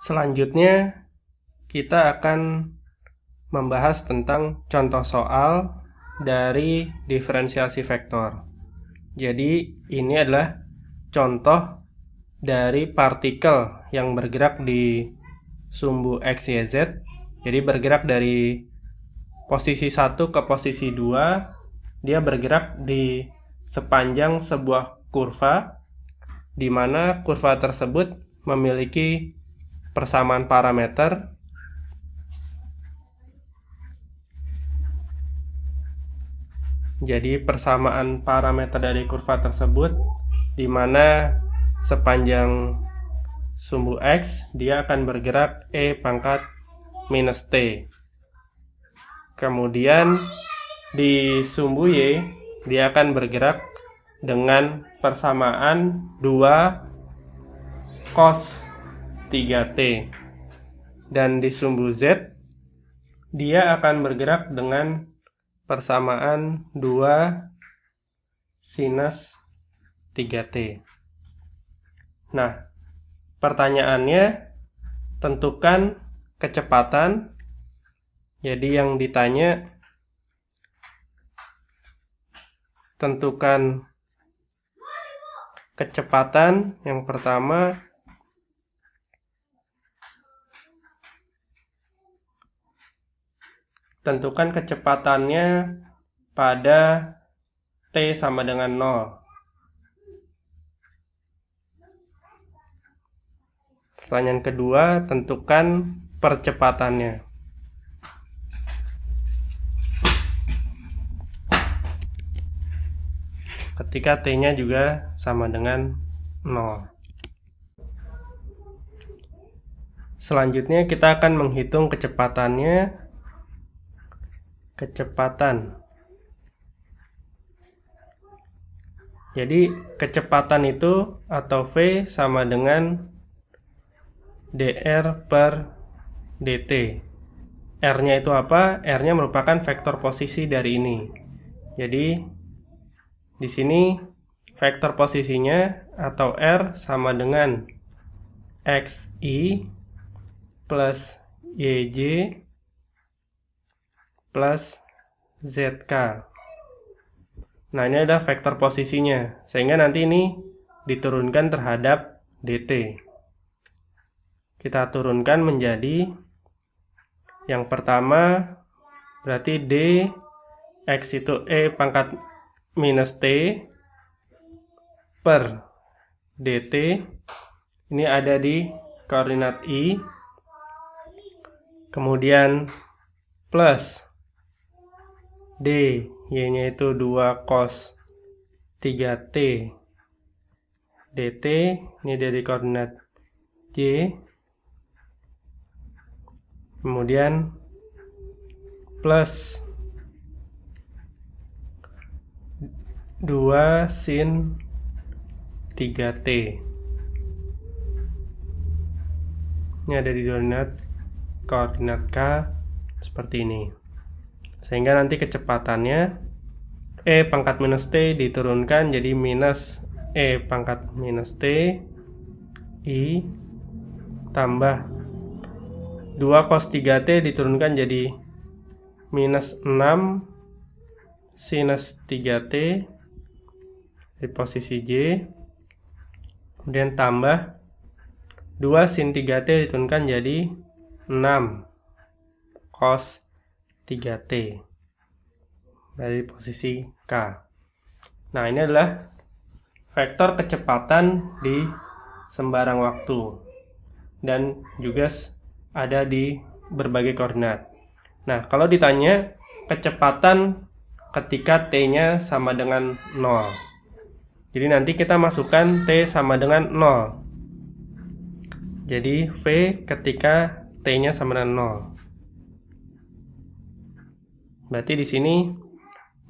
Selanjutnya, kita akan membahas tentang contoh soal dari diferensiasi vektor. Jadi, ini adalah contoh dari partikel yang bergerak di sumbu X, Y, Z. Jadi, bergerak dari posisi 1 ke posisi 2. Dia bergerak di sepanjang sebuah kurva, di mana kurva tersebut memiliki persamaan parameter. Jadi persamaan parameter dari kurva tersebut, di mana sepanjang sumbu X dia akan bergerak E pangkat minus T. Kemudian di sumbu Y dia akan bergerak dengan persamaan 2 cos 3T. Dan di sumbu Z dia akan bergerak dengan persamaan 2 sinus 3T. Nah, pertanyaannya, tentukan kecepatan. Jadi yang ditanya, tentukan kecepatan. Yang pertama, tentukan kecepatannya pada T sama dengan 0. Pertanyaan kedua, tentukan percepatannya. Ketika T-nya juga sama dengan 0. Selanjutnya kita akan menghitung kecepatannya. Kecepatan. Jadi kecepatan itu atau V sama dengan dr per dt. R-nya itu apa? R-nya merupakan vektor posisi dari ini. Jadi di sini vektor posisinya atau R sama dengan xi plus yj plus zk. Nah, ini adalah vektor posisinya, sehingga nanti ini diturunkan terhadap dt. Kita turunkan menjadi yang pertama, berarti d x itu e pangkat minus t per dt. Ini ada di koordinat i. Kemudian plus d, y-nya itu 2 cos 3t dt. Ini dari koordinat y. Kemudian plus 2 sin 3t. Ini ada di koordinat k seperti ini. Sehingga nanti kecepatannya E pangkat minus T diturunkan jadi minus E pangkat minus T I tambah 2 cos 3T diturunkan jadi minus 6 sinus 3T di posisi J. Kemudian tambah 2 sin 3T diturunkan jadi 6 cos 3T dari posisi K. Nah, ini adalah vektor kecepatan di sembarang waktu dan juga ada di berbagai koordinat. Nah, kalau ditanya kecepatan ketika T-nya sama dengan 0. Jadi nanti kita masukkan T sama dengan 0. Jadi V ketika T-nya sama dengan 0. Berarti di sini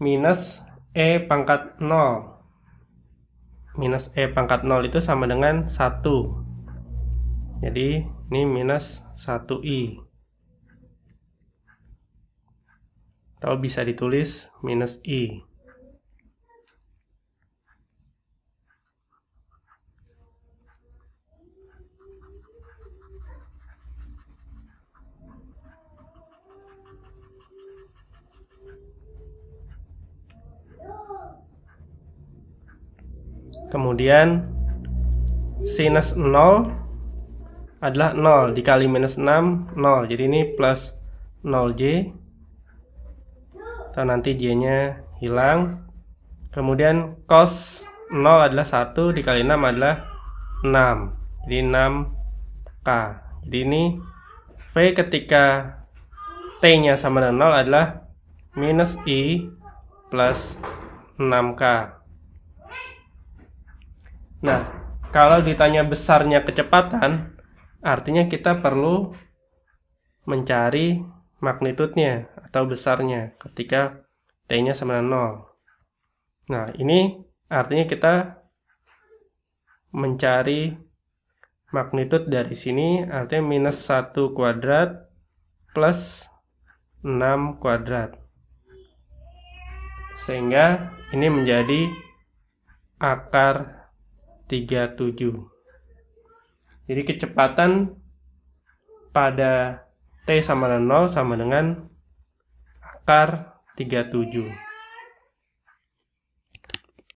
minus E pangkat 0. Minus E pangkat 0 itu sama dengan 1. Jadi ini minus 1i. Atau bisa ditulis minus i. Kemudian sinus 0 adalah 0 dikali minus 6, 0. Jadi ini plus 0J. Atau nanti J-nya hilang. Kemudian cos 0 adalah 1 dikali 6 adalah 6. Jadi 6K. Jadi ini V ketika T-nya sama dengan 0 adalah minus I plus 6K. Nah, kalau ditanya besarnya kecepatan, artinya kita perlu mencari magnitudenya atau besarnya ketika T-nya sama dengan 0. Nah, ini artinya kita mencari magnitud dari sini, artinya minus 1 kuadrat plus 6 kuadrat. Sehingga ini menjadi akar 37. Jadi kecepatan pada T sama dengan 0 sama dengan akar 37.